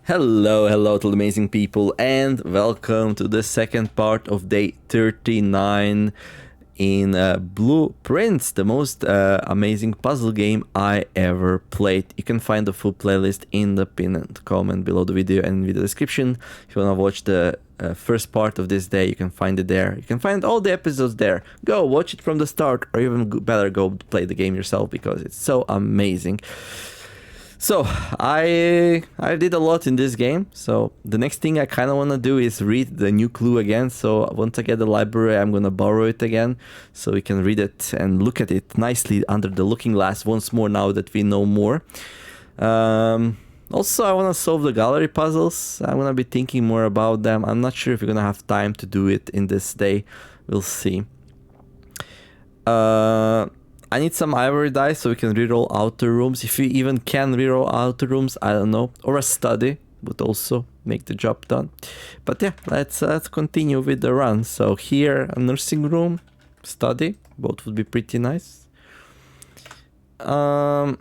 Hello to the amazing people, and welcome to the second part of day 39 in Blueprints, the most amazing puzzle game I ever played. You can find the full playlist in the pinned comment below the video and video description. If you want to watch the first part of this day, you can find it there. You can find all the episodes there. Go watch it from the start, or even better, go play the game yourself because it's so amazing. So, I did a lot in this game, so the next thing I kind of want to do is read the new clue again. So once I get the library, I'm going to borrow it again, so we can read it and look at it nicely under the looking glass once more now that we know more. Also, I want to solve the gallery puzzles. I'm going to be thinking more about them. I'm not sure if we're going to have time to do it in this day. We'll see. I need some ivory dice so we can reroll outer rooms. If we even can reroll outer rooms, I don't know. Or a study would also make the job done. But yeah, let's continue with the run. So here, a nursing room, study, both would be pretty nice. Parlor,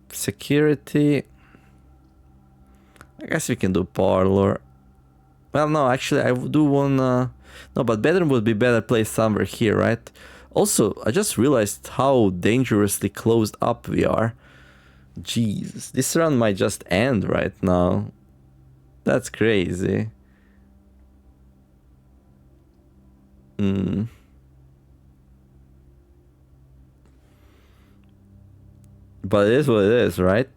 security. I guess we can do parlor. Well, no, actually, I do wanna... No, but bedroom would be better placed somewhere here, right? Also, I just realized how dangerously closed up we are. Jeez, this run might just end right now. That's crazy. But it is what it is, right?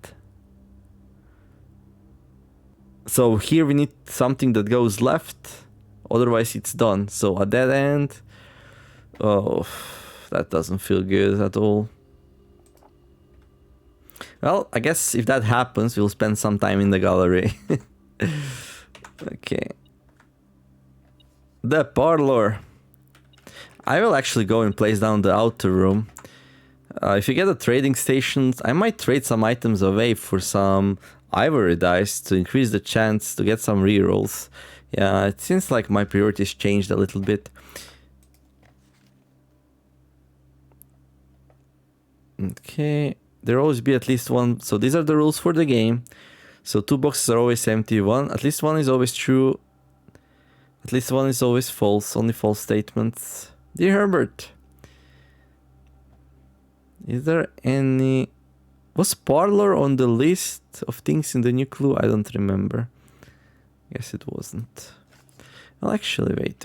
So here we need something that goes left. Otherwise it's done. So a dead end. Oh, that doesn't feel good at all. Well, I guess if that happens, we'll spend some time in the gallery. Okay. The parlor. I will actually go and place down the outer room. If you get the trading stations, I might trade some items away for some ivory dice to increase the chance to get some rerolls. Yeah, it seems like my priorities changed a little bit. Okay, there will always be at least one. So these are the rules for the game. So 2 boxes are always empty. At least one is always true. At least one is always false. Only false statements. Dear Herbert, is there any... Was parlor on the list of things in the new clue? I don't remember. Guess it wasn't. Well, actually, wait.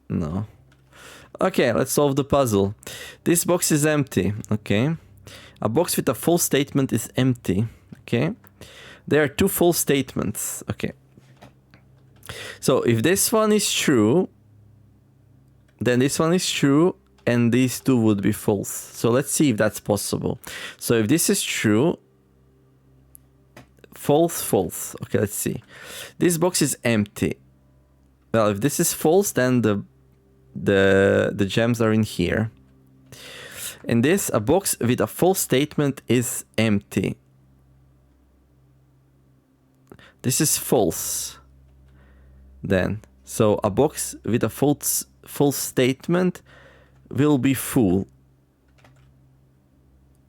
No. Okay, let's solve the puzzle. This box is empty, okay? A box with a false statement is empty, okay? There are 2 false statements, okay? So, if this one is true, then this one is true, and these 2 would be false. So, let's see if that's possible. So, if this is true... False. Okay, let's see. This box is empty. Well, if this is false, then the gems are in here. And this, a box with a false statement is empty. This is false. Then, so a box with a false statement will be full.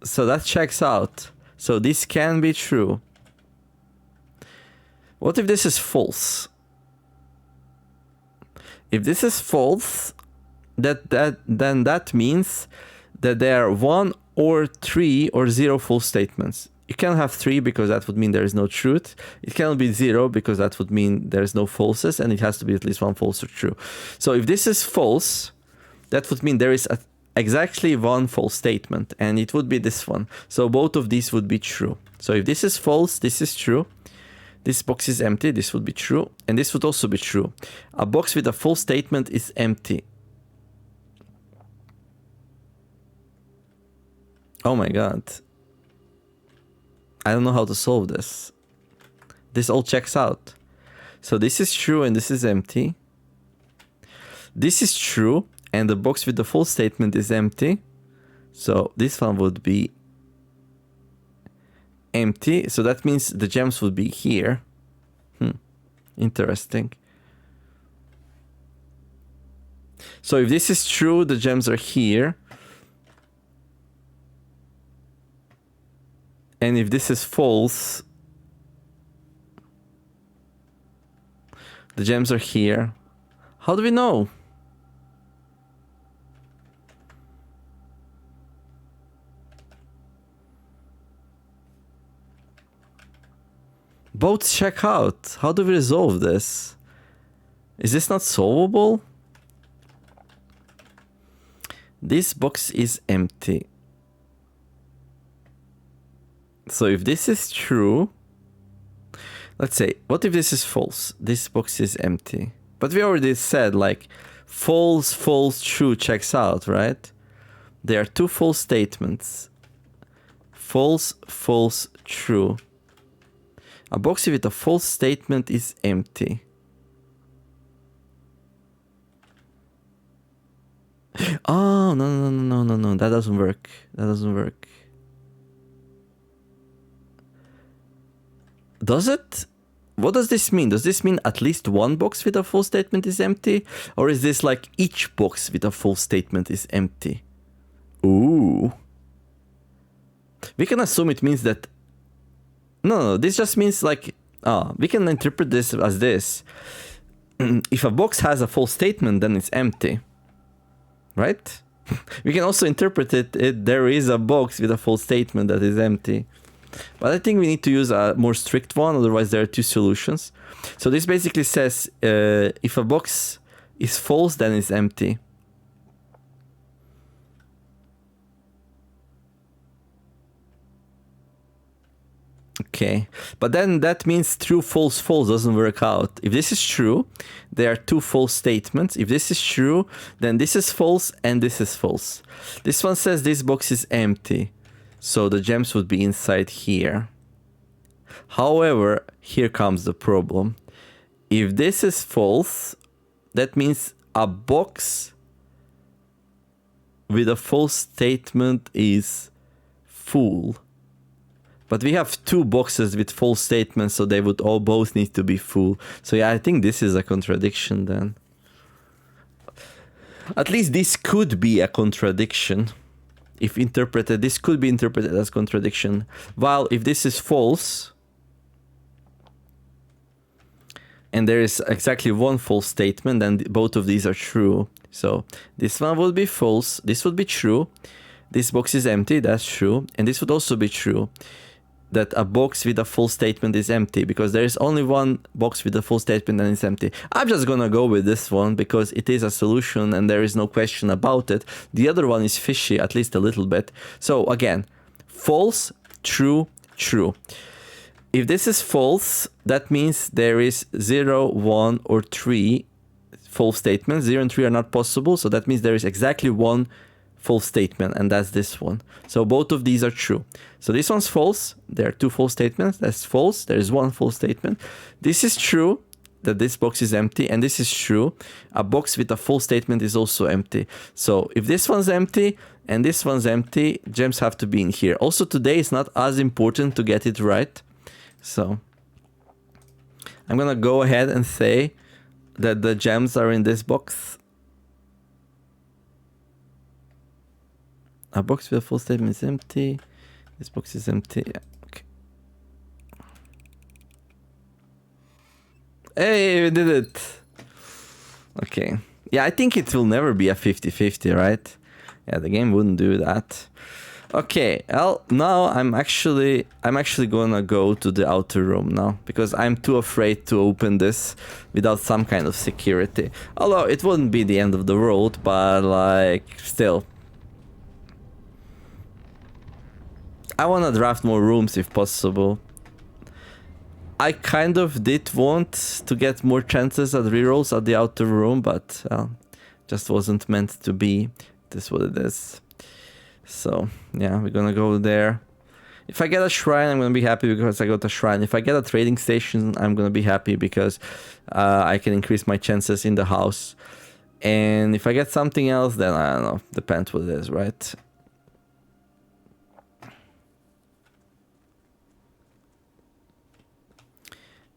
So that checks out. So this can be true. What if this is false? If this is false, then that means that there are 1 or 3 or 0 false statements. You can't have 3 because that would mean there is no truth. It cannot be 0 because that would mean there is no falses, and it has to be at least 1 false or true. So if this is false, that would mean there is exactly 1 false statement, and it would be this one. So both of these would be true. So if this is false, this is true. This box is empty, this would be true, and this would also be true. A box with a false statement is empty. Oh my god. I don't know how to solve this. This all checks out. So this is true and this is empty. This is true, and the box with the false statement is empty. So this one would be empty, so that means the gems would be here. Interesting. So if this is true, the gems are here. And if this is false, the gems are here. How do we know? Both check out. How do we resolve this? Is this not solvable? This box is empty. So if this is true, let's say, what if this is false? This box is empty. But we already said, like, false, false, true checks out, right? There are two false statements. False, false, true. A box with a false statement is empty. Oh, no. That doesn't work. That doesn't work. Does it? What does this mean? Does this mean at least one box with a false statement is empty? Or is this like each box with a false statement is empty? Ooh. We can assume it means that... No, this just means like... we can interpret this as this. If a box has a false statement, then it's empty. Right? We can also interpret it, there is a box with a false statement that is empty. But I think we need to use a more strict one, otherwise there are two solutions. So this basically says if a box is false, then it's empty. Okay, but then that means true, false, false doesn't work out. If this is true, there are two false statements. If this is true, then this is false and this is false. This one says this box is empty. So the gems would be inside here. However, here comes the problem. If this is false, that means a box with a false statement is full. But we have two boxes with false statements, so they would all both need to be full. So yeah, I think this is a contradiction then. At least this could be a contradiction. If interpreted, this could be interpreted as contradiction. While if this is false, and there is exactly one false statement, then both of these are true. So this one would be false, this would be true. This box is empty, that's true. And this would also be true, that a box with a false statement is empty, because there is only one box with a false statement and it's empty. I'm just gonna go with this one because it is a solution and there is no question about it. The other one is fishy, at least a little bit. So again, false, true, true. If this is false, that means there is 0, 1, or 3 false statements. 0 and 3 are not possible, so that means there is exactly one false statement, and that's this one. So both of these are true. So this one's false. There are two false statements. That's false. There is one false statement. This is true, that this box is empty, and this is true. A box with a false statement is also empty. So if this one's empty and this one's empty, gems have to be in here. Also today it's not as important to get it right. So I'm gonna go ahead and say that the gems are in this box. A box with a full statement is empty. This box is empty. Yeah, okay. Hey, we did it. Okay. Yeah, I think it will never be a 50-50, right? Yeah, the game wouldn't do that. Okay, well, now I'm actually gonna go to the outer room now, because I'm too afraid to open this without some kind of security. Although it wouldn't be the end of the world, but like, still. I wanna draft more rooms if possible. I kind of did want to get more chances at rerolls at the outer room, but just wasn't meant to be. This is what it is. So yeah, we're gonna go there. If I get a shrine, I'm gonna be happy because I got a shrine. If I get a trading station, I'm gonna be happy because I can increase my chances in the house. And if I get something else, then I don't know. Depends what it is, right?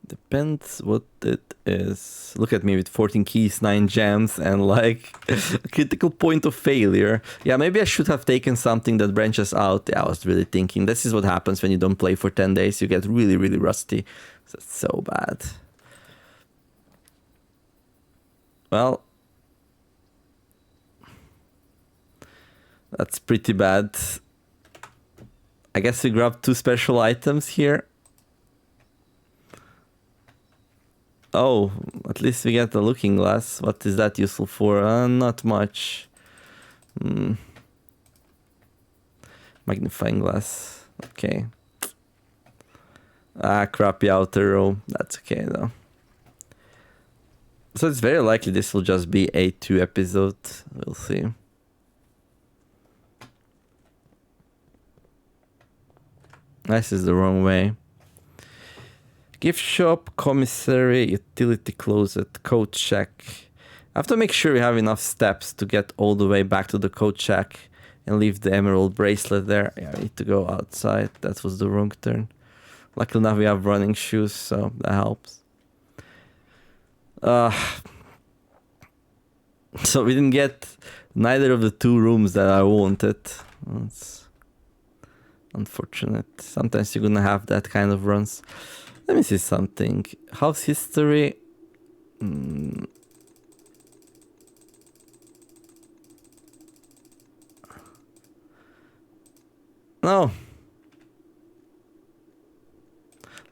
Depends what it is. Look at me with 14 keys, 9 gems, and like a critical point of failure. Yeah, maybe I should have taken something that branches out. Yeah, I was really thinking this is what happens when you don't play for 10 days. You get really, really rusty. That's so bad. Well, that's pretty bad. I guess we grabbed 2 special items here. Oh, at least we get the looking glass. What is that useful for? Not much. Magnifying glass. Okay. Crappy outer row. That's okay though. So it's very likely this will just be a 2 episode. We'll see. This is the wrong way. Gift shop, commissary, utility closet, coat shack. I have to make sure we have enough steps to get all the way back to the coat shack and leave the emerald bracelet there. Yeah, I need to go outside. That was the wrong turn. Luckily enough we have running shoes, so that helps. So we didn't get neither of the 2 rooms that I wanted. That's unfortunate. Sometimes you're gonna have that kind of runs. Let me see something. House history. No.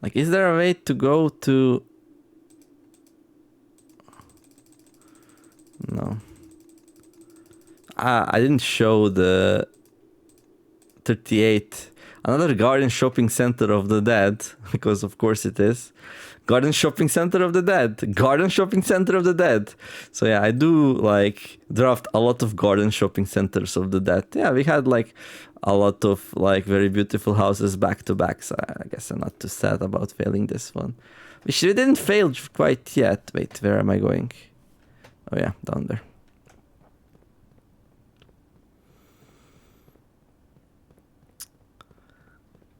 Like, is there a way to go to... No. I didn't show the 38. Another garden shopping center of the dead, because of course it is. Garden shopping center of the dead. Garden shopping center of the dead. So yeah, I do like draft a lot of garden shopping centers of the dead. Yeah, we had like a lot of like very beautiful houses back to back. So I guess I'm not too sad about failing this one. Which we didn't fail quite yet. Wait, where am I going? Oh yeah, down there.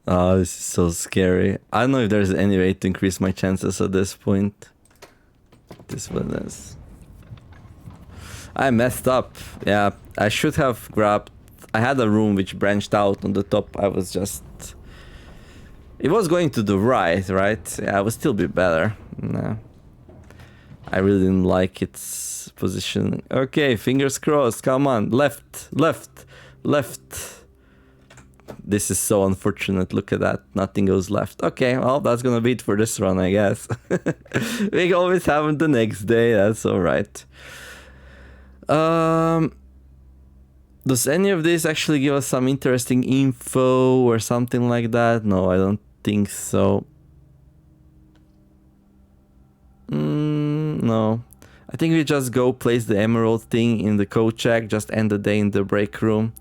Oh, this is so scary. I don't know if there's any way to increase my chances at this point. This one is... I messed up. Yeah, I should have grabbed... I had a room which branched out on the top. I was just... It was going to the right? Yeah, it would still be better. No. I really didn't like its position. Okay, fingers crossed. Come on. Left, left, left. This is so unfortunate. Look at that. Nothing goes left. Okay, well, that's gonna be it for this run, I guess. We always have it the next day. That's alright. Does any of this actually give us some interesting info or something like that? No, I don't think so. No. I think we just go place the emerald thing in the coat check, just end the day in the break room.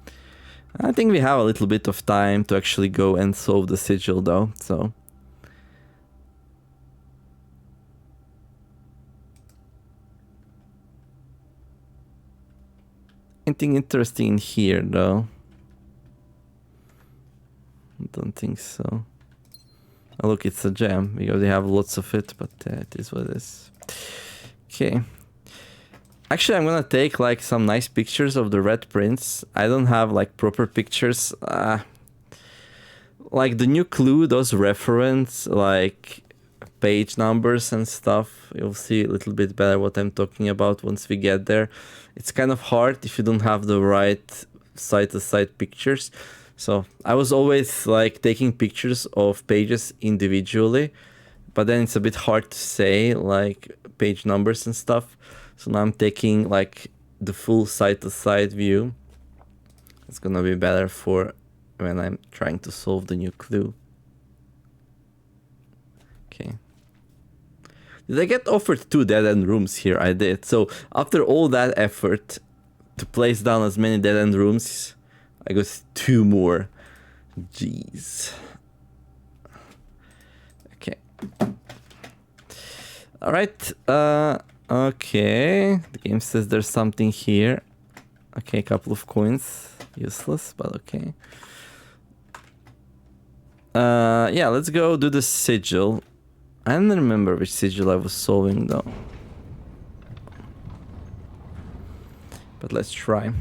I think we have a little bit of time to actually go and solve the sigil though, so... Anything interesting in here though? I don't think so. Oh look, it's a gem. We already have lots of it, but it is what it is. Okay. Actually, I'm gonna take like some nice pictures of the Red Prince. I don't have like proper pictures. Like the new clue does reference like page numbers and stuff. You'll see a little bit better what I'm talking about once we get there. It's kind of hard if you don't have the right side-to-side pictures. So I was always like taking pictures of pages individually, but then it's a bit hard to say like page numbers and stuff. So now I'm taking like the full side-to-side view. It's gonna be better for when I'm trying to solve the new clue. Okay. Did I get offered 2 dead-end rooms here? I did. So after all that effort to place down as many dead-end rooms, I got 2 more. Jeez. Okay. Alright. Okay. The game says there's something here. Okay, a couple of coins. Useless, but okay. Yeah, let's go do the sigil. I don't remember which sigil I was solving though. But let's try.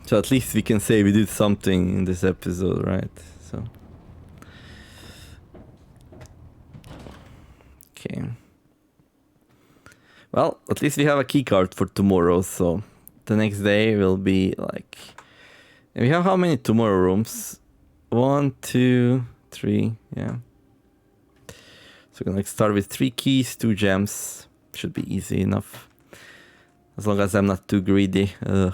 So at least we can say we did something in this episode, right? So. Okay. Well, at least we have a key card for tomorrow, so the next day will be like... And we have how many tomorrow rooms? 1, 2, 3, yeah. So we're gonna like start with 3 keys, 2 gems. Should be easy enough. As long as I'm not too greedy. Ugh.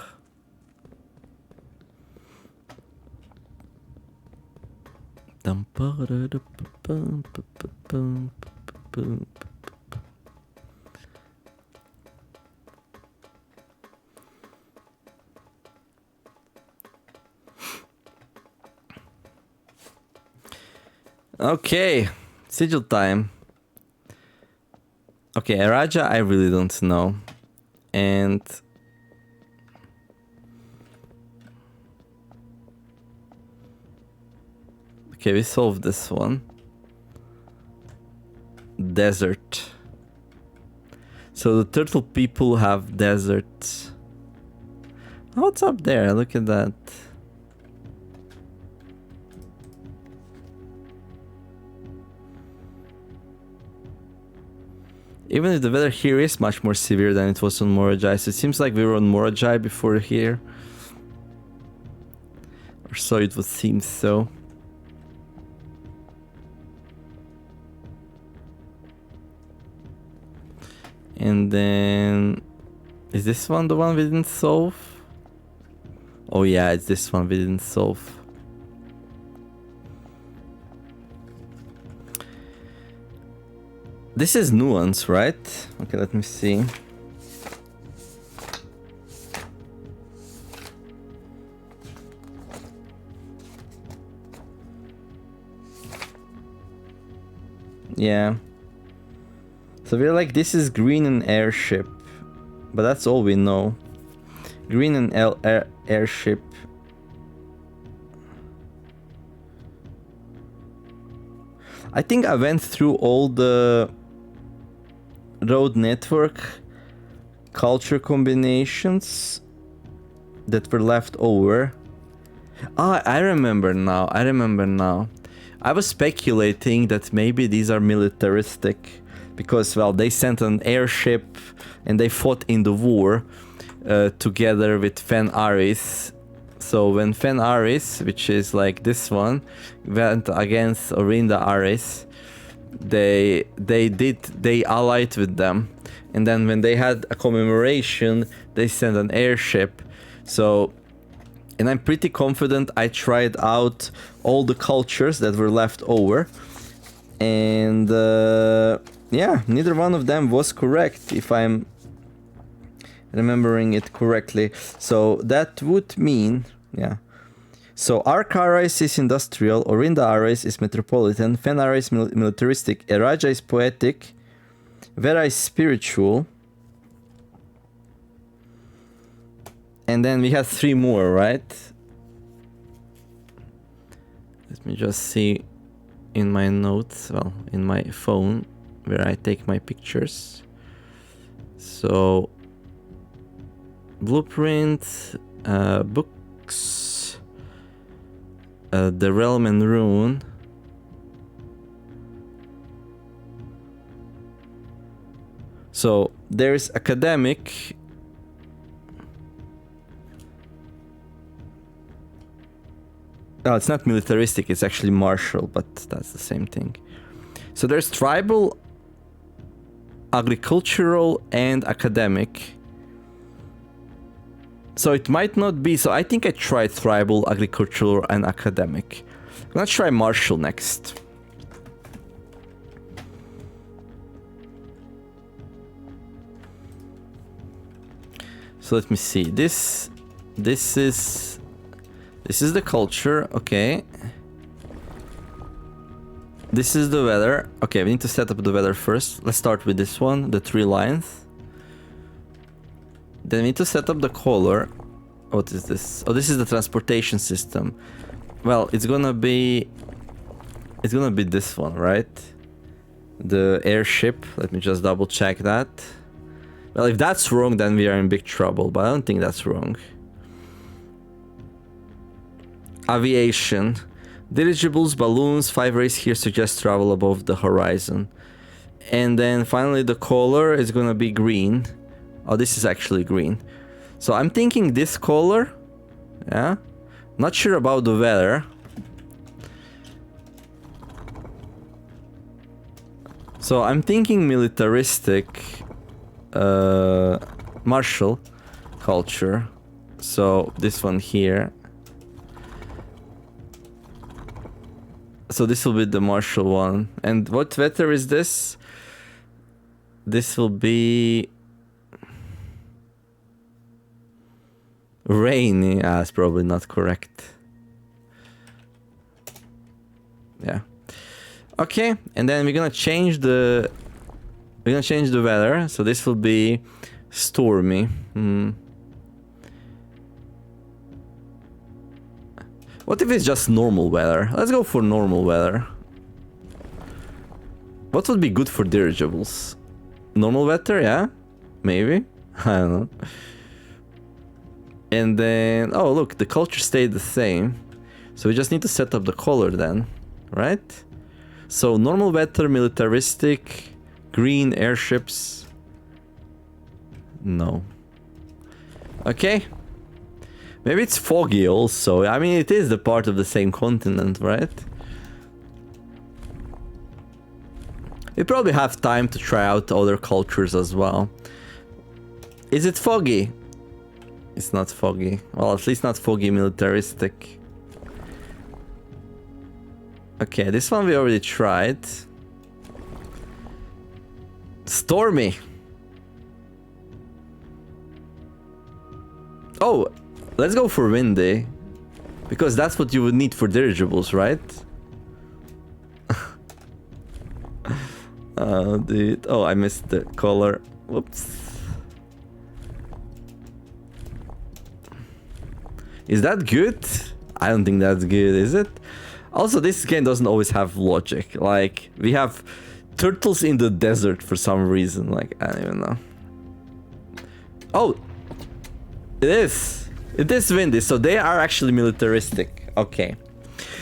Okay, sigil time. Okay, Raja, I really don't know. And okay, we solved this one. Desert. So the turtle people have desert. Oh, what's up there? Look at that. Even if the weather here is much more severe than it was on Morajai, so it seems like we were on Morajai before here. Or so it would seem so. And then... Is this one the one we didn't solve? Oh yeah, it's this one we didn't solve. This is Nuance, right? Okay, let me see. Yeah. So we're like, this is green and airship. But that's all we know. Green and airship. I think I went through all the road network culture combinations that were left over. Ah, I remember now. I was speculating that maybe these are militaristic because, well, they sent an airship and they fought in the war together with Fen Aris. So when Fen Aris, which is like this one, went against Orinda Aris, they allied with them, and then when they had a commemoration, they sent an airship. So, and I'm pretty confident I tried out all the cultures that were left over, and yeah, neither one of them was correct if I'm remembering it correctly. So that would mean, yeah. So Ark Aris is industrial, Orinda Aris is metropolitan, Fen Aris is militaristic, Eraja is poetic, Vera is spiritual. And then we have 3 more, right? Let me just see in my notes, well, in my phone, where I take my pictures. So, blueprint, books, the realm and rune. So there's academic. Oh, it's not militaristic, it's actually martial, but that's the same thing. So there's tribal, agricultural, and academic. So it might not be, so I think I tried tribal, agricultural, and academic. Let's try martial next. So let me see, this is the culture, okay. This is the weather. Okay, we need to set up the weather first. Let's start with this one, the 3 lines. Then we need to set up the color. What is this? Oh, this is the transportation system. Well, it's gonna be It's gonna be this one, right? The airship. Let me just double check that. Well, if that's wrong, then we are in big trouble, but I don't think that's wrong. Aviation. Dirigibles, balloons, 5 rays here suggest travel above the horizon. And then finally the color is gonna be green. Oh, this is actually green. So I'm thinking this color. Yeah. Not sure about the weather. So I'm thinking militaristic, martial culture. So this one here. So this will be the martial one. And what weather is this? This will be rainy. Ah, it's probably not correct. Yeah. Okay, and then we're gonna change the weather. So this will be stormy. What if it's just normal weather? Let's go for normal weather. What would be good for dirigibles? Normal weather, yeah? Maybe? I don't know. And then... oh, look, the culture stayed the same. So we just need to set up the color then, right? So normal weather, militaristic, green airships. No. Okay. Maybe it's foggy also. I mean, it is the part of the same continent, right? We probably have time to try out other cultures as well. Is it foggy? It's not foggy. Well, at least not foggy militaristic. Okay, this one we already tried. Stormy. Oh, let's go for windy. Because that's what you would need for dirigibles, right? Oh, dude. Oh, I missed the color. Whoops. Is that good? I don't think that's good, is it? Also, this game doesn't always have logic. Like, we have turtles in the desert for some reason. Like, I don't even know. Oh! It is! It is windy, so they are actually militaristic. Okay.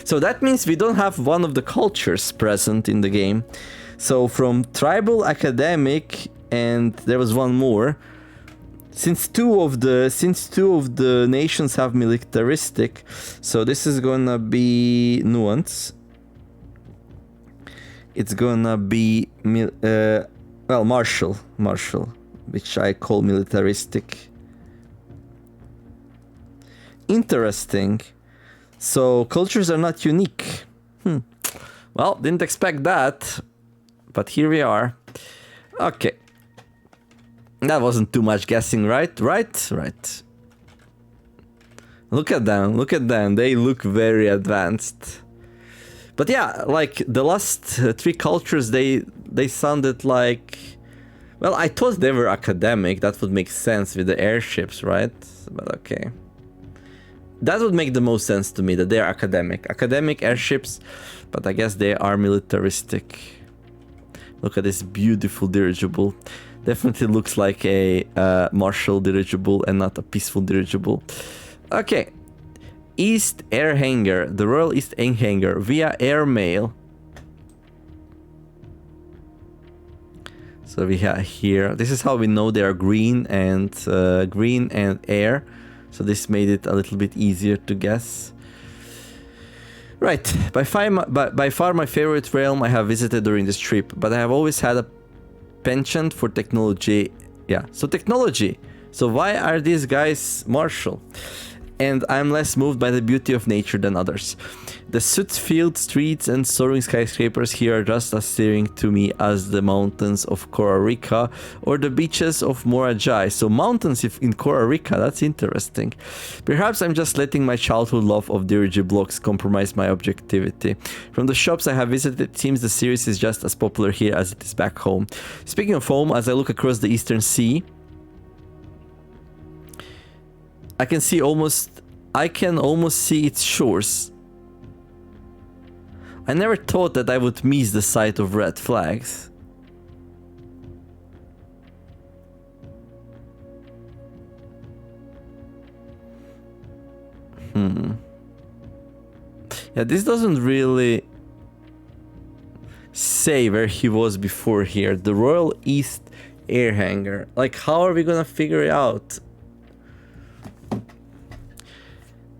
So that means we don't have one of the cultures present in the game. So from tribal, academic, and there was one more. Since two of the nations have militaristic, so this is gonna be Nuance. It's gonna be well, martial, which I call militaristic. Interesting. So cultures are not unique. Well, didn't expect that, but here we are. Okay. That wasn't too much guessing, right? Right. Look at them. They look very advanced. But yeah, like the last 3 cultures, they sounded like... well, I thought they were academic. That would make sense with the airships, right? But okay. That would make the most sense to me, that they are academic. Academic airships, but I guess they are militaristic. Look at this beautiful dirigible. Definitely looks like a martial dirigible and not a peaceful dirigible. Okay. East Air Hangar. The Royal East Air Hangar via airmail. So we have here. This is how we know they are green and air. So this made it a little bit easier to guess. Right. By far my favorite realm I have visited during this trip, but I have always had a penchant for technology. Yeah, so technology. So why are these guys martial? And I'm less moved by the beauty of nature than others. The soot-filled streets and soaring skyscrapers here are just as stirring to me as the mountains of Costa Rica or the beaches of Morajai. So mountains in Costa Rica, that's interesting. Perhaps I'm just letting my childhood love of dirigiblocks compromise my objectivity. From the shops I have visited, it seems the series is just as popular here as it is back home. Speaking of home, as I look across the Eastern Sea, I can almost see its shores. I never thought that I would miss the sight of red flags. Yeah, this doesn't really say where he was before here. The Royal East Air Hangar. Like, how are we gonna figure it out?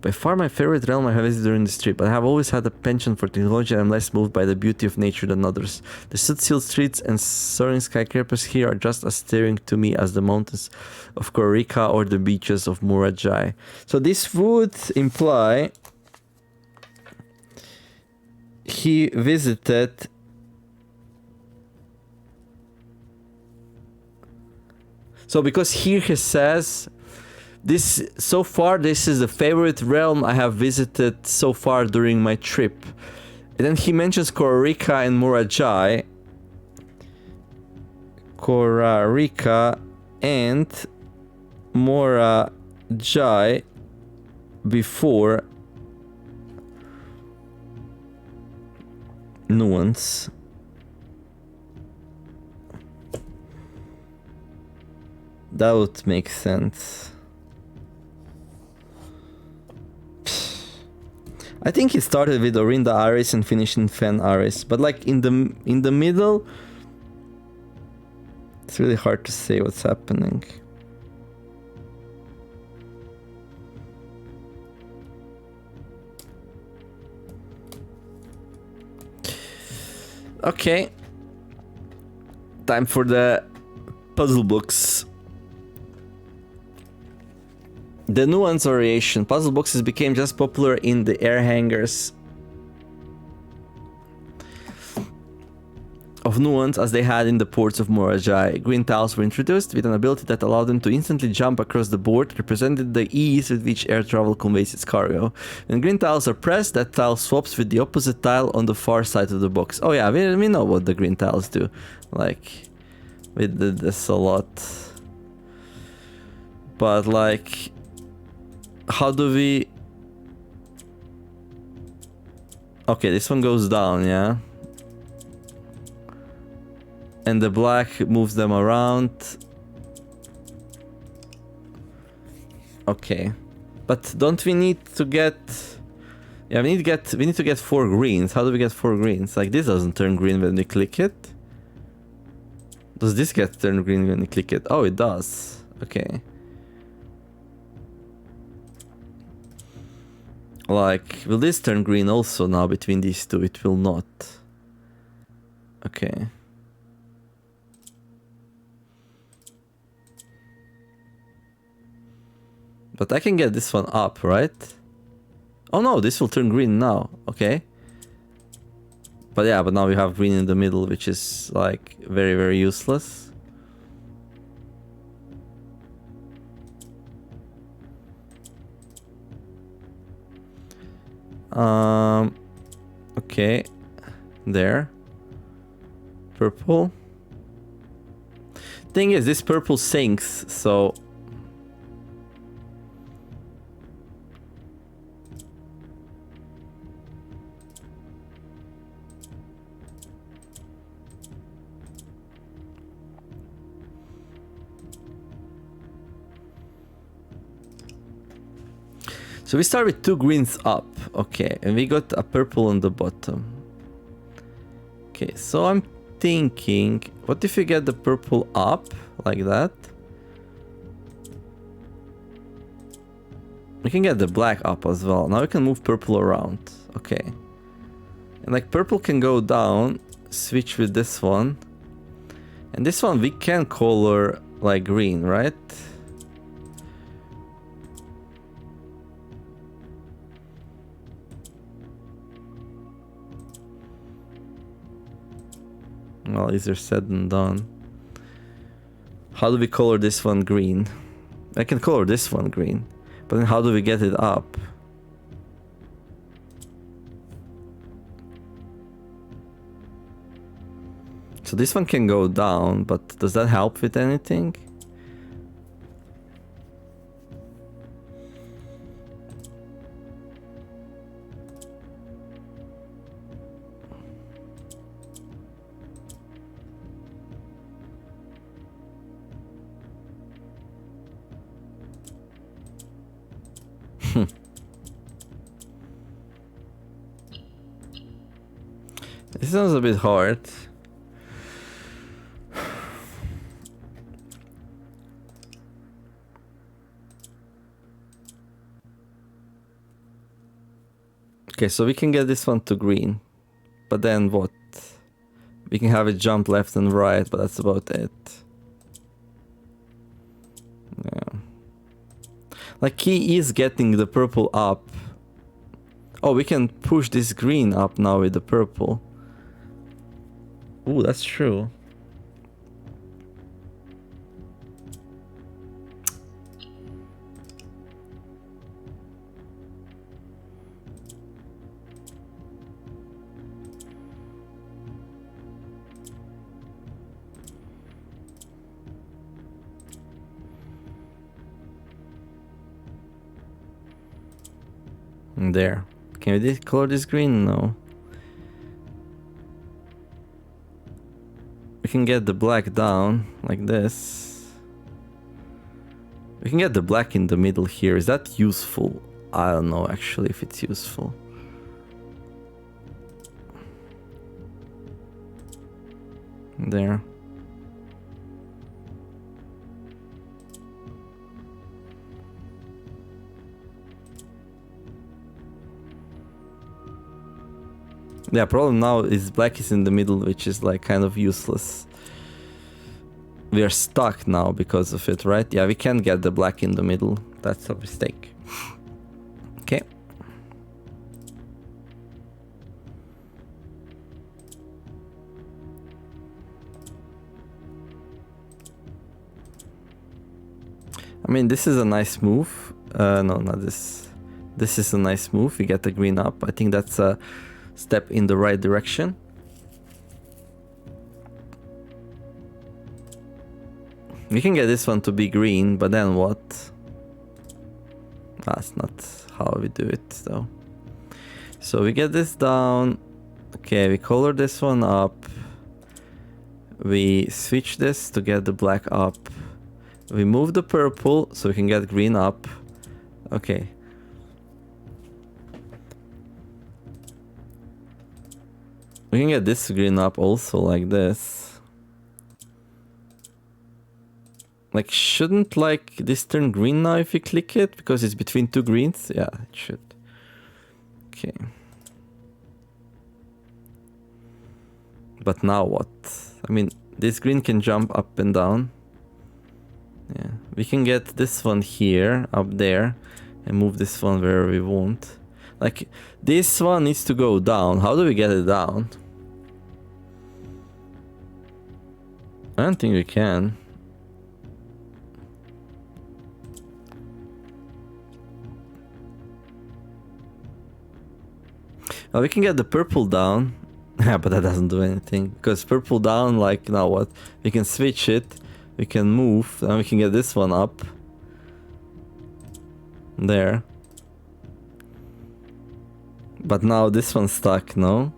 By far my favorite realm I have visited during this trip. I have always had a penchant for technology and I'm less moved by the beauty of nature than others. The soot-sealed streets and soaring skyscrapers here are just as stirring to me as the mountains of Korika or the beaches of Murajai. So this would imply he visited so because here he says this so far this is the favorite realm I have visited so far during my trip. And then he mentions Korika and Murajai. Korika and Murajai before Nuance. That would make sense. I think he started with Orinda Aris and finished in Fen Aris, but like in the middle, it's really hard to say what's happening. Okay. Time for the puzzle books. The Nuance variation. Puzzle boxes became just popular in the air hangars of Nuance as they had in the ports of Murajai. Green tiles were introduced with an ability that allowed them to instantly jump across the board, represented the ease with which air travel conveys its cargo. When green tiles are pressed, that tile swaps with the opposite tile on the far side of the box. Oh yeah, we know what the green tiles do. Like, we did this a lot. But like, how do we... Okay, this one goes down, yeah? And the black moves them around. Okay. But don't we need to get... Yeah, we need to get 4 greens. How do we get 4 greens? Like, this doesn't turn green when we click it. Does this get turned green when we click it? Oh, it does. Okay. Like, will this turn green also now between these two? It will not. Okay. But I can get this one up, right? Oh no, this will turn green now. Okay. But yeah, but now we have green in the middle, which is like very, very useless. Okay. There. Purple. Thing is, this purple sinks, so... So we start with 2 greens up, okay, and we got a purple on the bottom. Okay, so I'm thinking, what if we get the purple up, like that? We can get the black up as well. Now we can move purple around, okay. And like purple can go down, switch with this one. And this one we can color like green, right? Well, easier said than done. How do we color this one green? I can color this one green, but then how do we get it up? So this one can go down, but does that help with anything? This sounds a bit hard. Okay, so we can get this one to green. But then what? We can have it jump left and right, but that's about it. Yeah. Like, key is getting the purple up. Oh, we can push this green up now with the purple. Ooh, that's true. There. Can we color this green? No. We can get the black down like this. We can get the black in the middle here. Is that useful? I don't know actually if it's useful. There. Yeah, problem now is black is in the middle, which is like kind of useless. We are stuck now because of it, right? Yeah, we can't get the black in the middle. That's a mistake. Okay. I mean, this is a nice move. No, not this. This is a nice move. We get the green up. I think that's a step in the right direction. We can get this one to be green, but then what? That's not how we do it, though. So we get this down. Okay, we color this one up. We switch this to get the black up. We move the purple so we can get green up. Okay. We can get this green up also like this. Like, shouldn't like this turn green now if you click it? Because it's between two greens? Yeah, it should. Okay. But now what? I mean, this green can jump up and down. Yeah, we can get this one here, up there, and move this one where we want. Like, this one needs to go down. How do we get it down? I don't think we can. Well, we can get the purple down. Yeah, but that doesn't do anything. Because purple down, like, now what? We can switch it. We can move. And we can get this one up. There. But now this one's stuck, no?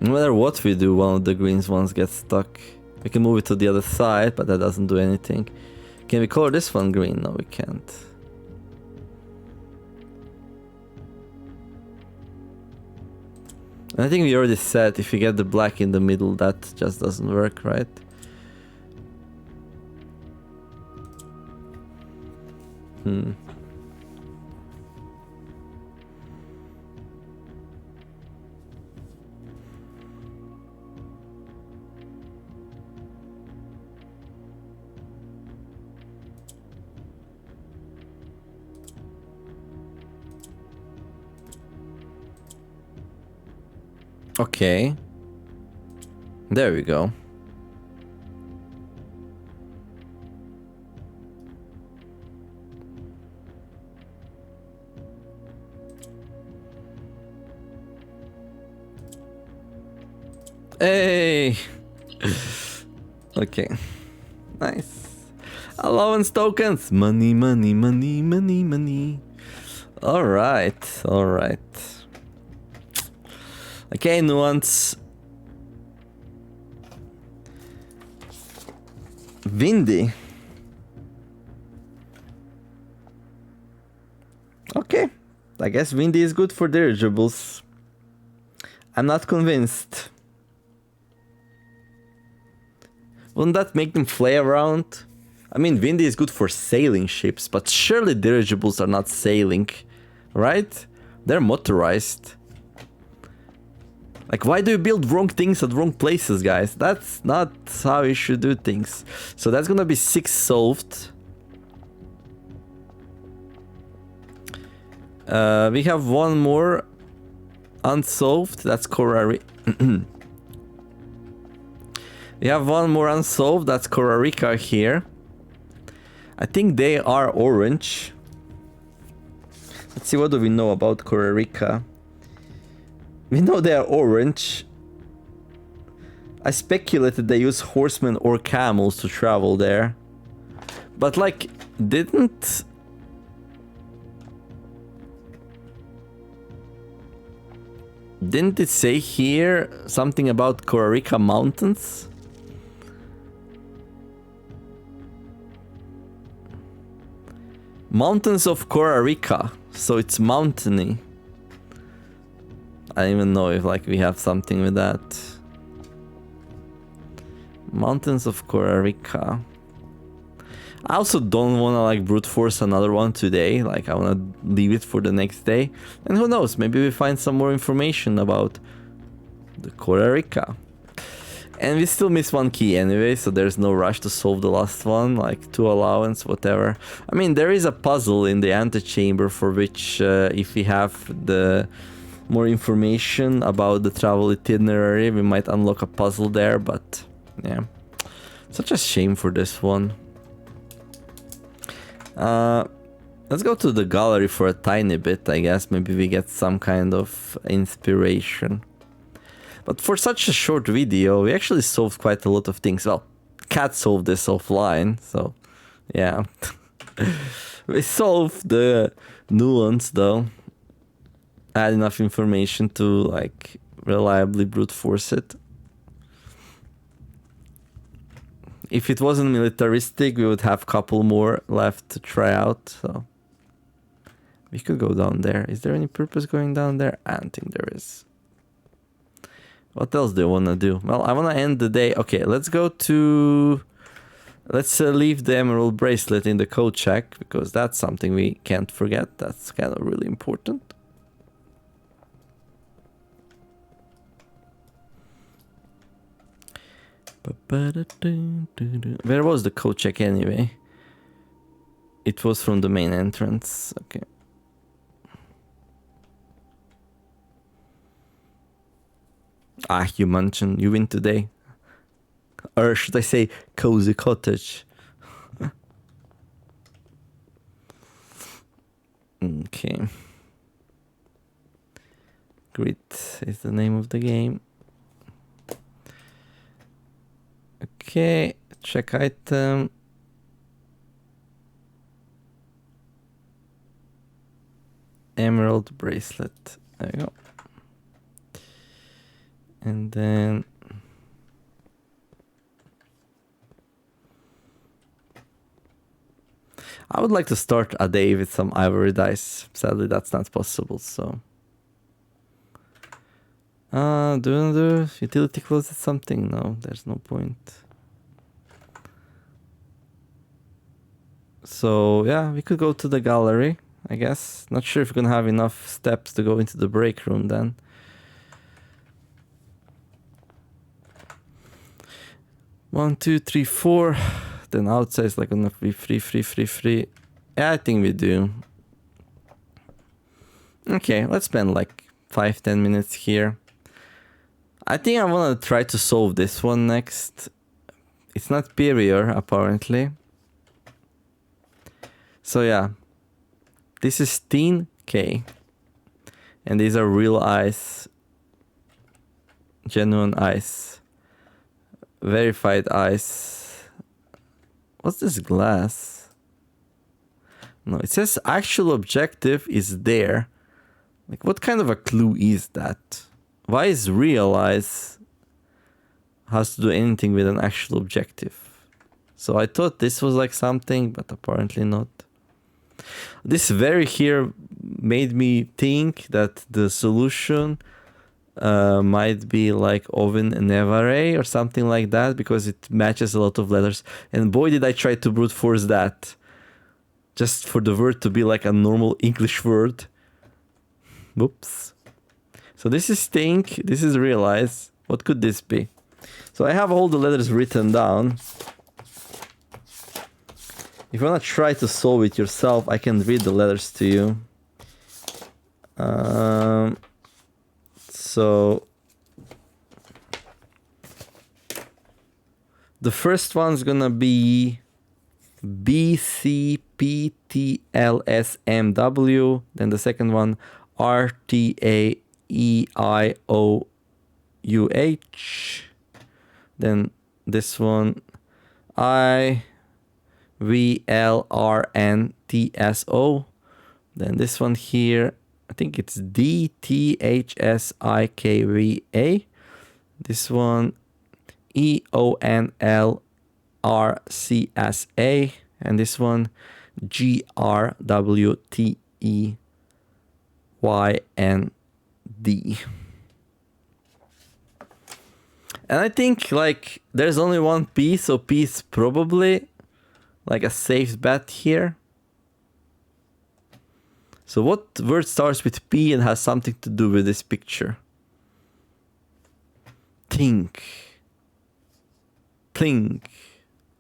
No matter what we do, one of the greens ones gets stuck. We can move it to the other side, but that doesn't do anything. Can we color this one green? No, we can't. I think we already said if you get the black in the middle, that just doesn't work, right? Okay. There we go. Hey! Okay. Nice. Allowance tokens. Money, money, money, money, money. Alright, alright. Okay, Nuance. Windy. Okay, I guess windy is good for dirigibles. I'm not convinced. Wouldn't that make them fly around? I mean, windy is good for sailing ships, but surely dirigibles are not sailing, right? They're motorized. Like, why do you build wrong things at wrong places, guys? That's not how you should do things. So that's gonna be 6 solved. We have one more unsolved. That's Korari. We have one more unsolved. That's Korarika here. I think they are orange. Let's see, what do we know about Korarika? We know they are orange. I speculated they use horsemen or camels to travel there. But like, didn't it say here something about Korarika Mountains? Mountains of Korarika. So it's mountainy. I don't even know if like we have something with that. Mountains of Korarika. I also don't want to like brute force another one today. Like I want to leave it for the next day. And who knows, maybe we find some more information about the Korarika. And we still miss one key anyway, so there's no rush to solve the last one, like 2 allowance, whatever. I mean, there is a puzzle in the antechamber for which if we have the more information about the travel itinerary, we might unlock a puzzle there, but yeah. Such a shame for this one. Let's go to the gallery for a tiny bit, I guess. Maybe we get some kind of inspiration. But for such a short video, we actually solved quite a lot of things. Well, Cat solved this offline, so yeah. We solved the Nuance though. I had enough information to like reliably brute force it. If it wasn't militaristic, we would have a couple more left to try out, so we could go down there. Is there any purpose going down there? I don't think there is. What else do I want to do? Well, I want to end the day. Okay, let's go to... Let's leave the emerald bracelet in the code check, because that's something we can't forget. That's kind of really important. Where was the code check anyway? It was from the main entrance. Okay. Ah, you mentioned you win today. Or should I say cozy cottage? Okay. Grit is the name of the game. Okay, check item. Emerald bracelet. There you go. And then I would like to start a day with some ivory dice. Sadly, that's not possible, so. Do you want to do utility closet something? No, there's no point. So, yeah, we could go to the gallery, I guess. Not sure if we're gonna have enough steps to go into the break room then. One, two, three, 4. Then outside is like gonna be free. Yeah, I think we do. Okay, let's spend like 5-10 minutes here. I think I wanna try to solve this one next. It's not superior, apparently. So yeah, this is Teen K. And these are real ice. Genuine ice. Verified ice. What's this glass? No, it says actual objective is there. Like, what kind of a clue is that? Why is real ice has to do anything with an actual objective? So I thought this was like something, but apparently not. This very here made me think that the solution might be like Oven Nevare or something like that, because it matches a lot of letters. And boy, did I try to brute force that. Just for the word to be like a normal English word. Whoops. So this is think, this is realize. What could this be? So I have all the letters written down. If you want to try to solve it yourself, I can read the letters to you. So the first one's gonna be BCPTLSMW. Then the second one RTAEIOUH. Then this one IVLRNTSO. Then this one here, I think it's DTHSIKVA. This one EONLRCSA. And this one GRWTEYND. And I think like there's only one P, so P is probably like a safe bet here. So what word starts with P and has something to do with this picture? Think.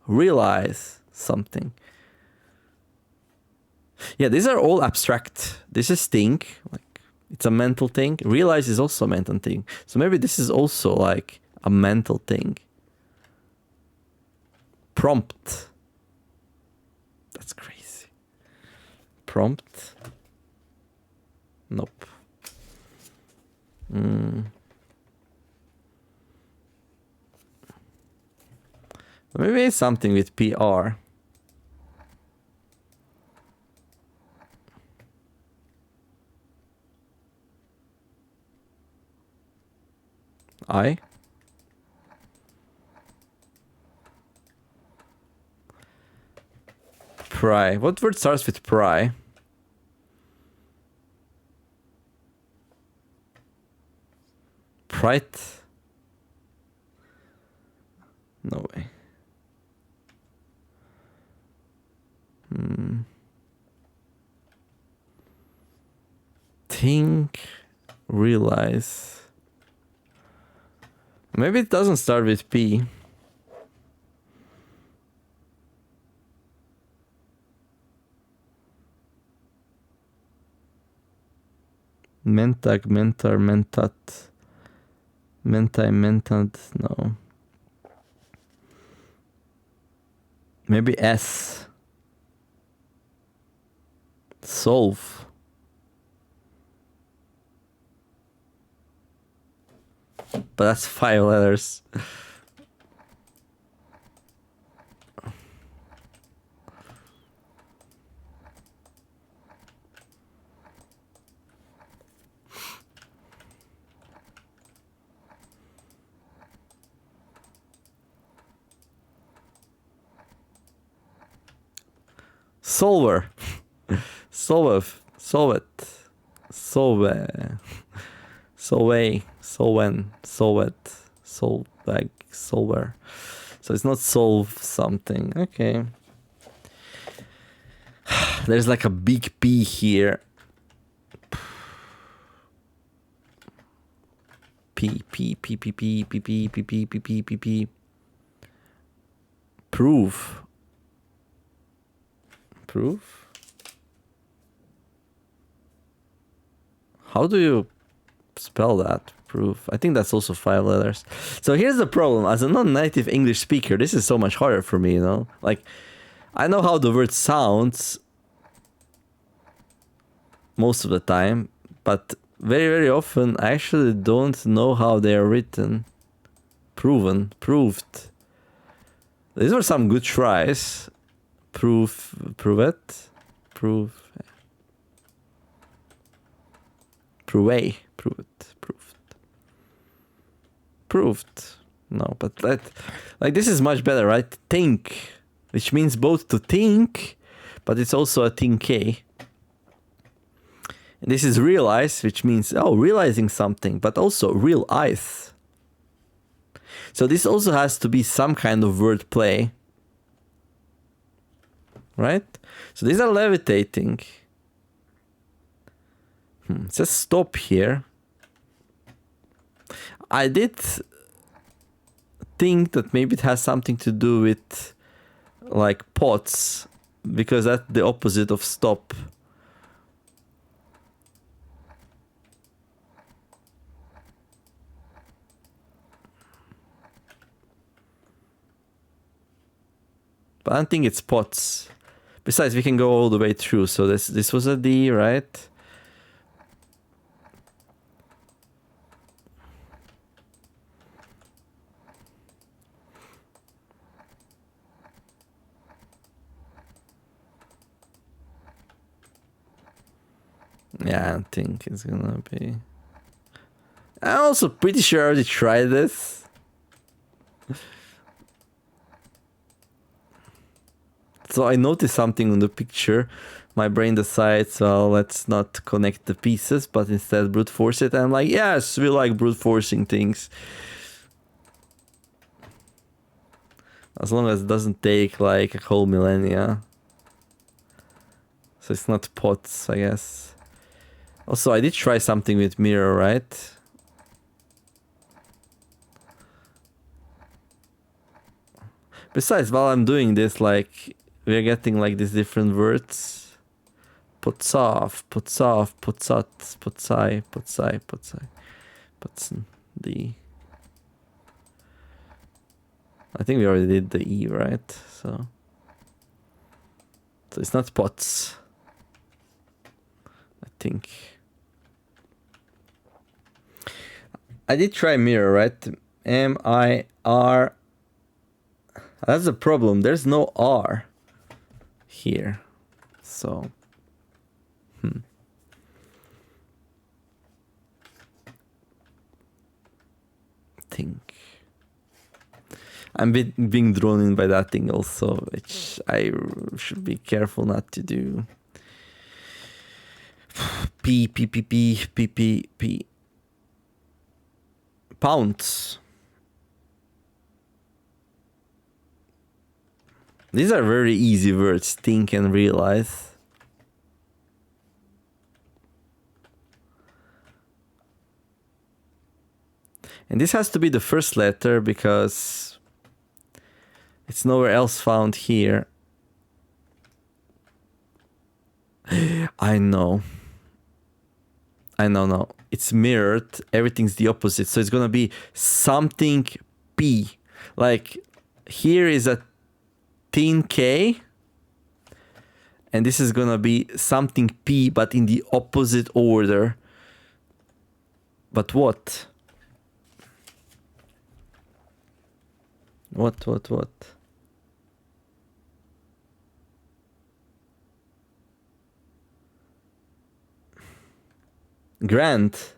Realize something. Yeah, these are all abstract. This is think, like it's a mental thing. Realize is also a mental thing. So maybe this is also like a mental thing. Prompt. That's crazy. Prompt. Nope. Maybe it's something with PR. I? Pry. What word starts with pry? Pride? No way. Think, realize. Maybe it doesn't start with P. Mentag, mentar, mentat. Mentai, mentat, no. Maybe S. Solve. But that's 5 letters. Solver. Solve. Solve it. Solve. Solve. Solven. Solve it. Solveg. Solver. So it's not solve something. Okay. There's like a big P here. P. Prove. Prove? How do you spell that? Prove. I think that's also 5 letters. So here's the problem. As a non-native English speaker, this is so much harder for me, you know? Like, I know how the word sounds most of the time, but very, very often I actually don't know how they are written. Proven. Proved. These were some good tries. Prove it. Prove it. Proved. No, but that, like, this is much better, right? Think, which means both to think, but it's also a thin K. And this is realize, which means, oh, realizing something, but also real eyes. So this also has to be some kind of word play. Right? So these are levitating. It says stop here. I did think that maybe it has something to do with like pots, because that's the opposite of stop. But I don't think it's pots. Besides, we can go all the way through. So this was a D, right? Yeah, I don't think it's gonna be. I'm also pretty sure I already tried this. So I noticed something on the picture. My brain decides, well, let's not connect the pieces, but instead brute force it. And I'm like, yes, we like brute forcing things. As long as it doesn't take like a whole millennia. So it's not pots, I guess. Also, I did try something with mirror, right? Besides, while I'm doing this, like, we're getting like these different words. Potsav, potsav, potsat, potsai, potsai, potsai, potsen, the. I think we already did the E, right? So it's not pots. I think. I did try mirror, right? M-I-R. That's the problem. There's no R here. So. Think. I'm being drawn in by that thing also, which I should be careful not to do. P. Pounds. These are very easy words, think and realize. And this has to be the first letter because it's nowhere else found here. I know. No. It's mirrored. Everything's the opposite. So it's going to be something P. Like here is a thin K. And this is going to be something P, but in the opposite order. But what? What? Grant?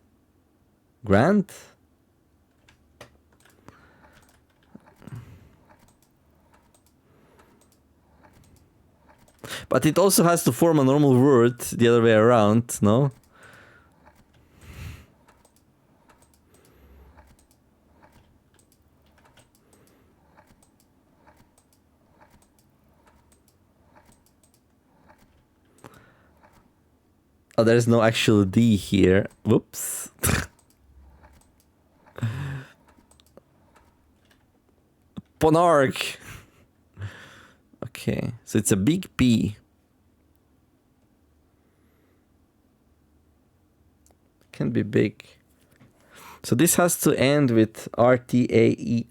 But it also has to form a normal word the other way around, no? Oh, there's no actual D here. Whoops. Ponarch. Okay, so it's a big P. Can be big. So this has to end with R-T-A-E-I-O-U-H.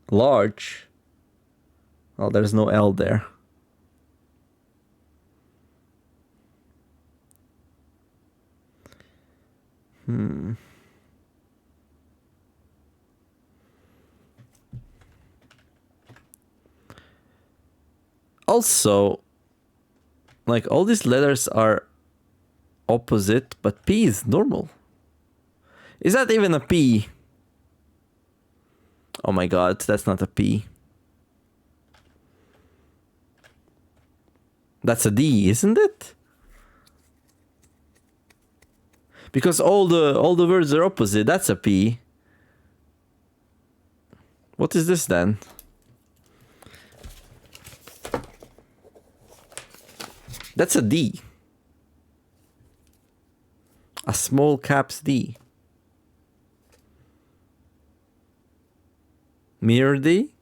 Large. Oh, there's no L there. Also, like all these letters are opposite, but P is normal. Is that even a P? Oh my god, that's not a P. That's a D, isn't it? Because all the words are opposite. That's a P. What is this then? That's a D. A small caps D. Mirror D?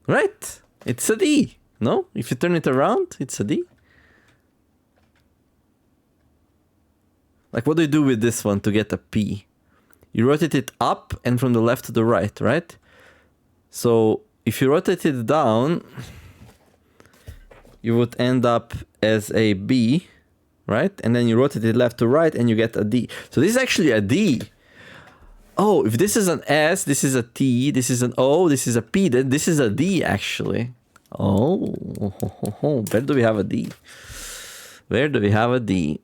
Right. It's a D. No? If you turn it around, it's a D. Like, what do you do with this one to get a P? You rotate it up and from the left to the right, right? So if you rotate it down, you would end up as a B, right? And then you rotate it left to right and you get a D. So this is actually a D. Oh, if this is an S, this is a T, this is an O, this is a P, then this is a D actually. Oh, where do we have a D? Where do we have a D?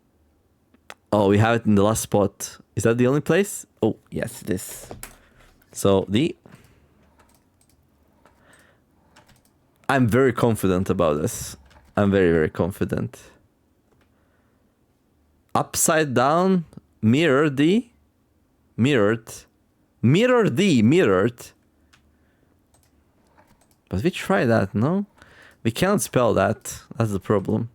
Oh, we have it in the last spot. Is that the only place? Oh, yes, it is. So, D. I'm very confident about this. I'm very, very confident. Upside down, mirror D. Mirrored. Mirror D, mirrored. But we try that, no? We cannot spell that. That's the problem.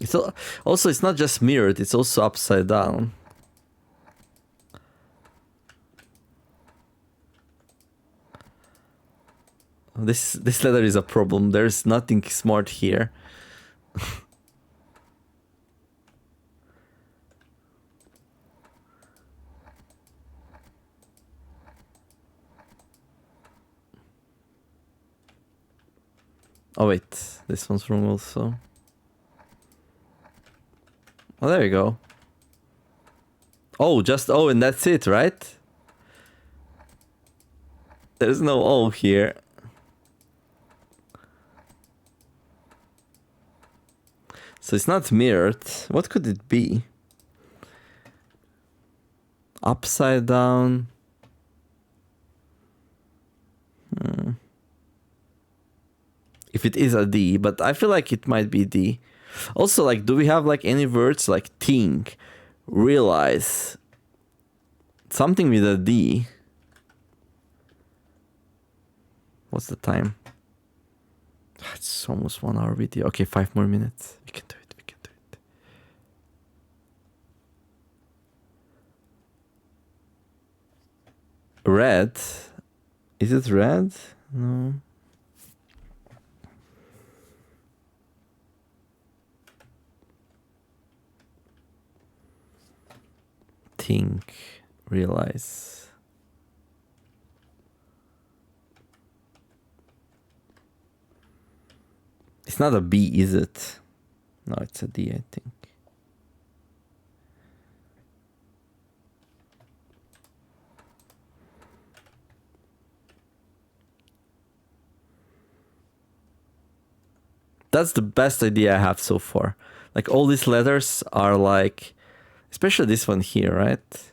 It's also, it's not just mirrored, it's also upside down. This letter is a problem. There's nothing smart here. Oh wait, this one's wrong also. Oh, there you go. Oh, just O and that's it, right? There's no O here. So it's not mirrored. What could it be? Upside down. If it is a D, but I feel like it might be D. Also, like, do we have like any words like think, realize, something with a D? What's the time? It's almost 1 hour video. Okay, 5 more minutes. We can do it. We can do it. Red. Is it red? No. Think, realize. It's not a B, is it? No, it's a D, I think. That's the best idea I have so far. Like, all these letters are like, especially this one here, right?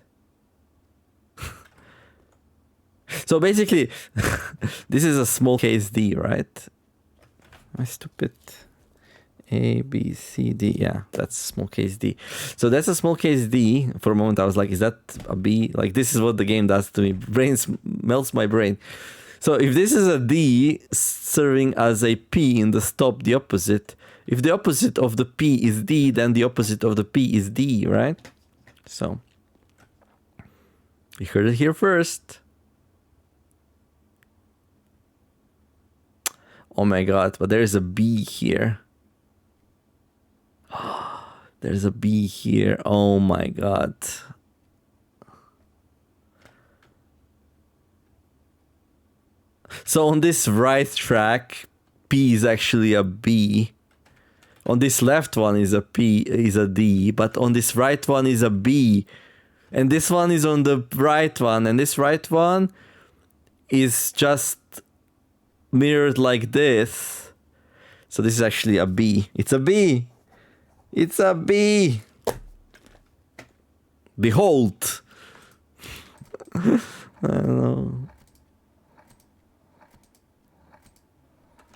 So basically, this is a small case D, right? Am I stupid? A, B, C, D. Yeah, that's small case D. So that's a small case D. For a moment, I was like, is that a B? Like, this is what the game does to me. Melts my brain. So if this is a D serving as a P in the stop, the opposite. If the opposite of the P is D, then the opposite of the P is D, right? So, you heard it here first. Oh my god, but there's a B here. There's a B here. Oh my god. So on this right track, P is actually a B. On this left one is a P, is a D, but on this right one is a B. And this one is on the right one, and this right one is just mirrored like this. So this is actually a B. It's a B. It's a B. Behold! I don't know.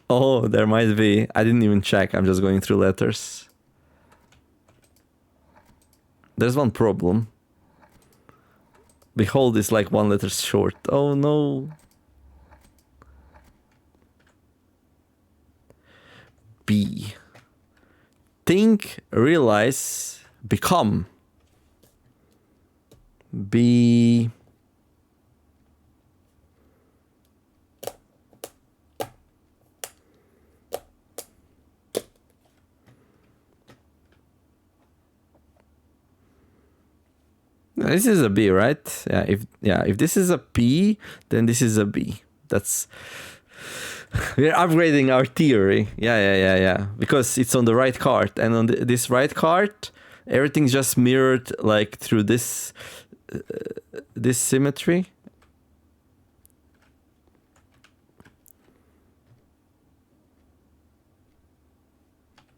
Oh, there might be. I didn't even check. I'm just going through letters. There's one problem. Behold is like one letter short. Oh no. B. Think, realize, become. B. This is a B, right? If this is a P, then this is a B. That's we're upgrading our theory. Yeah. Because it's on the right card, and on this right card, everything's just mirrored like through this this symmetry.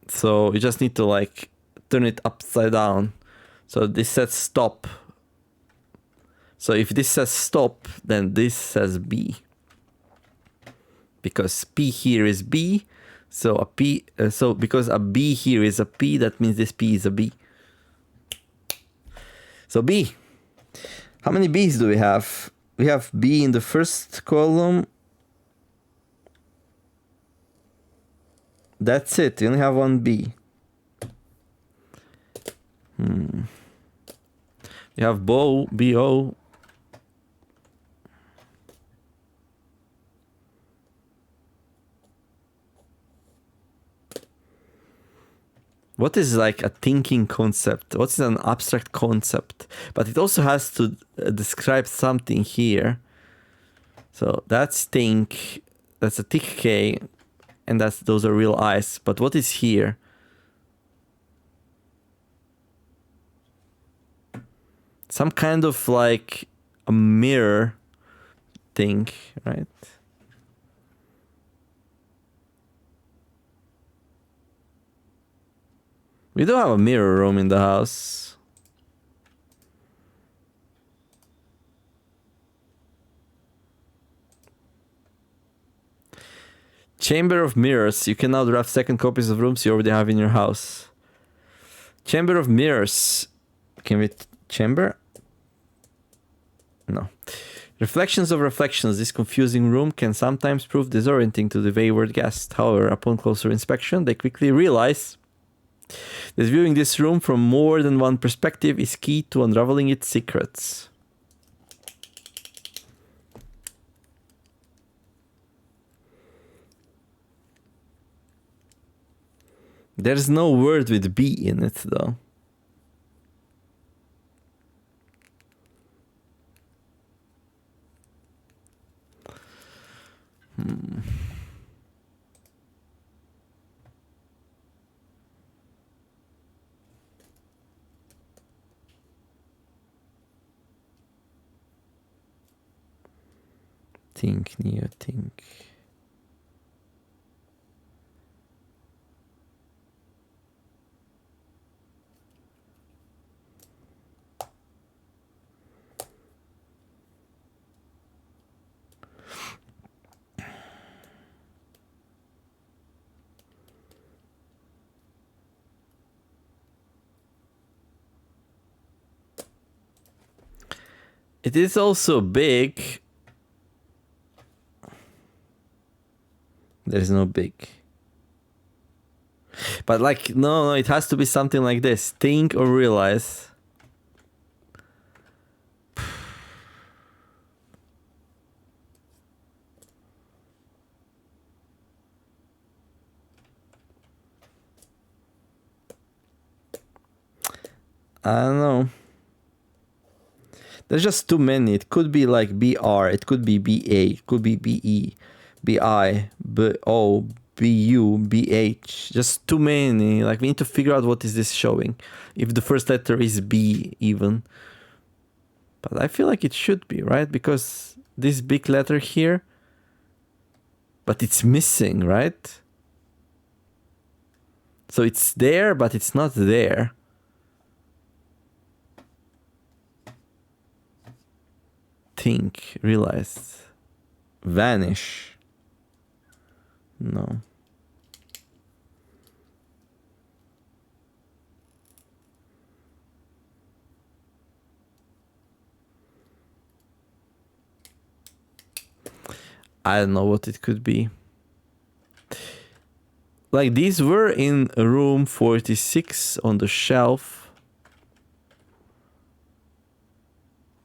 So you just need to like turn it upside down. So this says stop. So if this says stop, then this says B. Because P here is B, so a P. So because a B here is a P, that means this P is a B. So B. How many B's do we have? We have B in the first column. That's it. We only have one B. We have BO, BO. What is like a thinking concept? What is an abstract concept? But it also has to describe something here. So that's think, that's a thick K, and those are real eyes. But what is here? Some kind of like a mirror thing, right? We do have a mirror room in the house. Chamber of Mirrors. You can now draft second copies of rooms you already have in your house. Chamber of Mirrors. Can we... chamber? No. Reflections of reflections. This confusing room can sometimes prove disorienting to the wayward guest. However, upon closer inspection, they quickly realize that viewing this room from more than one perspective is key to unraveling its secrets. There's no word with B in it, though. Think, Neo, think. It is also big. There's no big. But like, no, it has to be something like this. Think or realize. I don't know. There's just too many. It could be like BR, it could be BA, it could be BE, BI, BO, BU, BH. Just too many. Like we need to figure out what is this showing. If the first letter is B even. But I feel like it should be, right? Because this big letter here, but it's missing, right? So it's there, but it's not there. Think, realize, vanish. No. I don't know what it could be. Like, these were in room 46 on the shelf.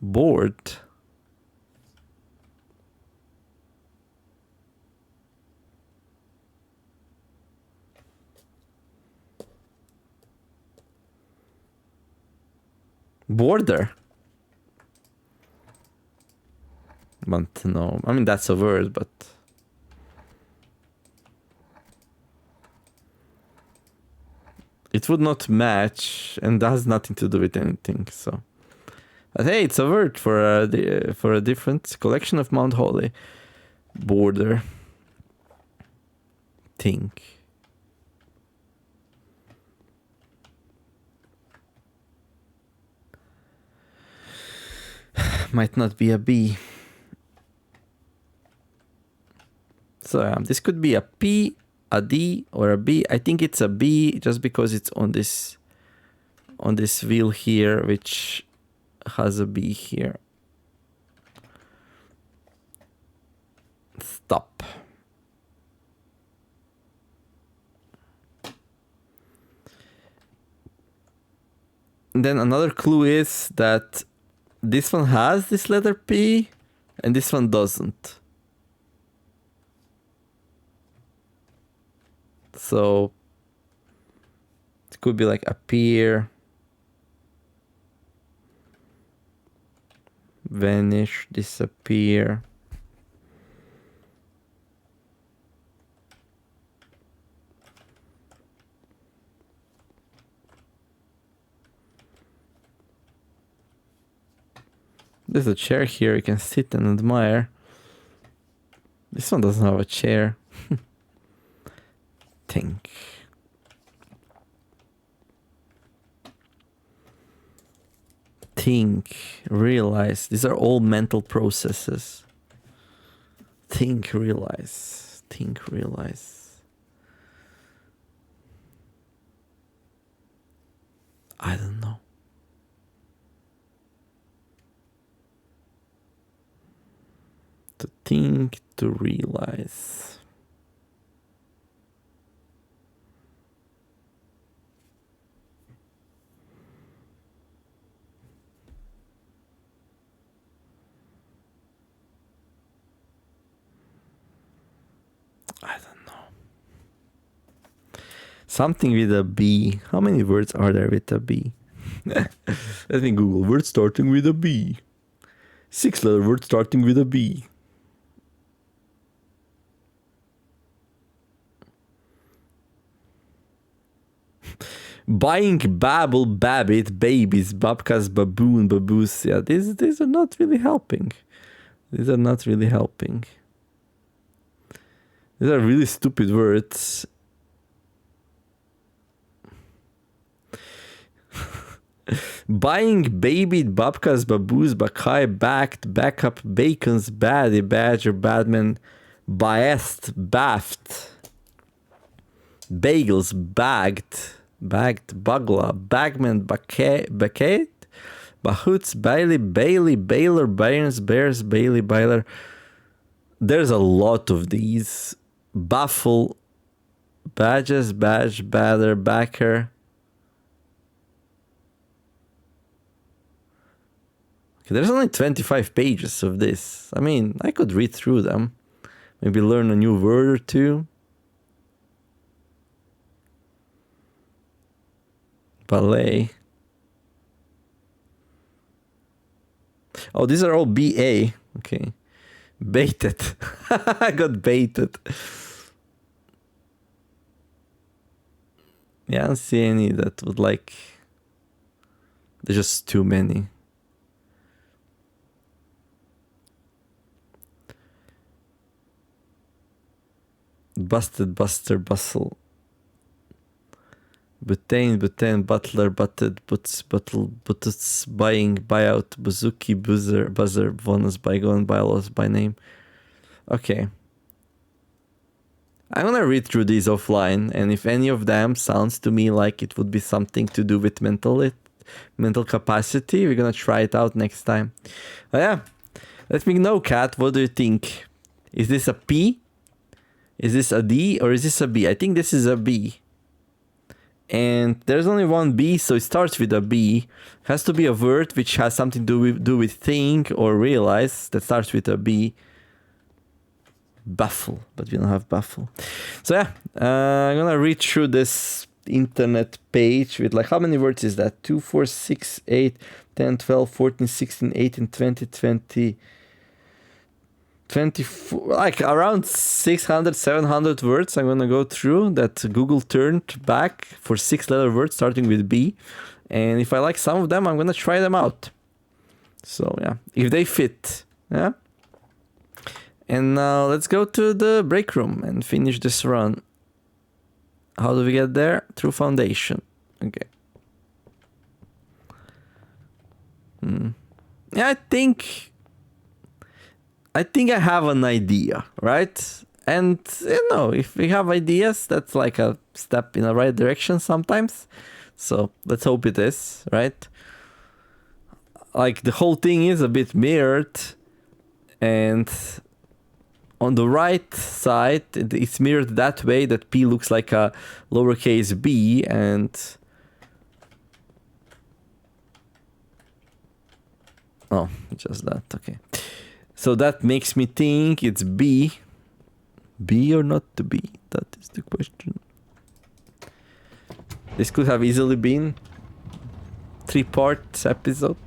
Board. Border. But no, I mean, that's a word, but... it would not match and has nothing to do with anything, so... But hey, it's a word for a different collection of Mount Holly. Border. Think. Might not be a B. So this could be a P, a D, or a B. I think it's a B just because it's on this wheel here, which has a B here. Stop. And then another clue is that this one has this letter P and this one doesn't. So it could be like appear, vanish, disappear. There's a chair here you can sit and admire. This one doesn't have a chair. Think. Think, realize. These are all mental processes. Think, realize. Think, realize. I don't know. To think, to realize. I don't know. Something with a B. How many words are there with a B? Let me Google words starting with a B. 6-letter word starting with a B. Buying, babble, babbit, babies, babkas, baboon, baboos. Yeah, these are not really helping. These are not really helping. These are really stupid words. Buying, babied, babkas, baboos, bakai, backed, backup, bacons, baddie, badger, badman, biased, baffed, bagels, bagged, bugla, bagman, bucket, bahoots, bailey, bailey, baylor, bayerns, bears, bailey, bailer. There's a lot of these. Baffle, badges, badge, badder, backer. Okay, there's only 25 pages of this. I mean, I could read through them. Maybe learn a new word or two. Ballet. Oh, these are all BA. Okay. Baited. I got baited. Yeah, I don't see any that would like... There's just too many. Busted, buster, bustle. butane, butler, butts, buying, buyout, buzuki, buzzer, bonus, bygone, bylaws, by name. Okay. I'm gonna read through these offline, and if any of them sounds to me like it would be something to do with mental capacity, we're gonna try it out next time. But yeah, let me know, Kat, what do you think? Is this a P? Is this a D? Or is this a B? I think this is a B. And there's only one B, so it starts with a B. It has to be a word which has something to do with think or realize that starts with a B. Baffle, but we don't have baffle. So yeah, I'm gonna read through this internet page with like, how many words is that? 2, 4, 6, 8, 10, 12, 14, 16, 18, 20, 20, 24, like around 600, 700 words I'm gonna go through that Google turned back for 6-letter words starting with B. And if I like some of them, I'm gonna try them out. So yeah, if they fit, yeah. And now let's go to the break room and finish this run. How do we get there? Through foundation. Okay. Yeah, I think I have an idea, right? And, you know, if we have ideas, that's like a step in the right direction sometimes. So let's hope it is, right? Like, the whole thing is a bit mirrored. And on the right side, it's mirrored that way that P looks like a lowercase b, and oh, just that, okay. So that makes me think it's B. B or not to be? That is the question. This could have easily been 3-part episode,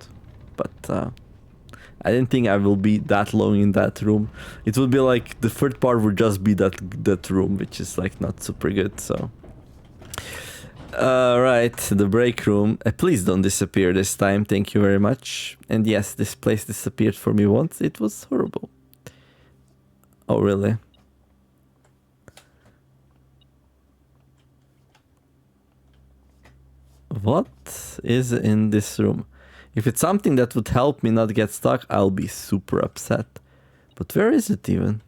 but I didn't think I will be that long in that room. It would be like the third part would just be that room, which is like not super good. So, right, the break room. Please don't disappear this time. Thank you very much. And yes, this place disappeared for me once. It was horrible. Oh, really? What is in this room? If it's something that would help me not get stuck, I'll be super upset. But where is it even?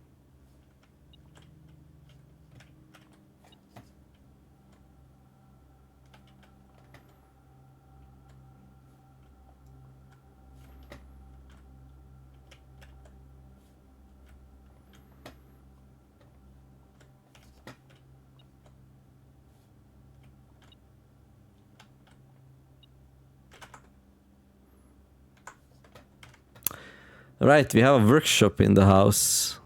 Right, we have a workshop in the house.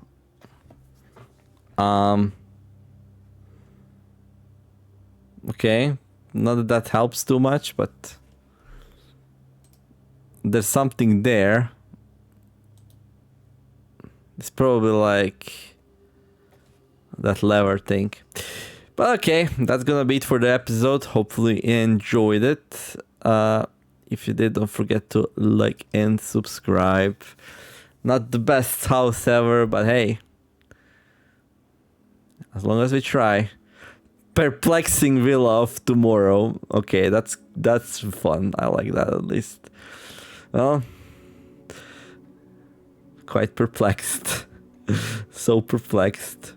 Okay, not that helps too much, but there's something there. It's probably like that lever thing. But okay, that's gonna be it for the episode. Hopefully you enjoyed it. If you did, don't forget to like and subscribe. Not the best house ever, but hey, as long as we try. Perplexing villa of tomorrow. Okay, that's fun. I like that at least. Well, quite perplexed. So perplexed.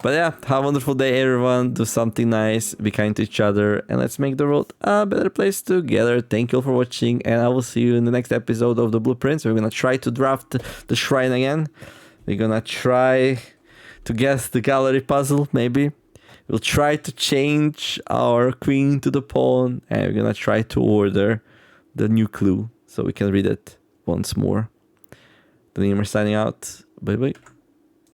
But yeah, have a wonderful day, everyone. Do something nice, be kind to each other, and let's make the world a better place together. Thank you all for watching, and I will see you in the next episode of the Blueprints. We're gonna try to draft the shrine again. We're gonna try to guess the gallery puzzle, maybe. We'll try to change our queen to the pawn, and we're gonna try to order the new clue so we can read it once more. The Nemer signing out. Bye bye.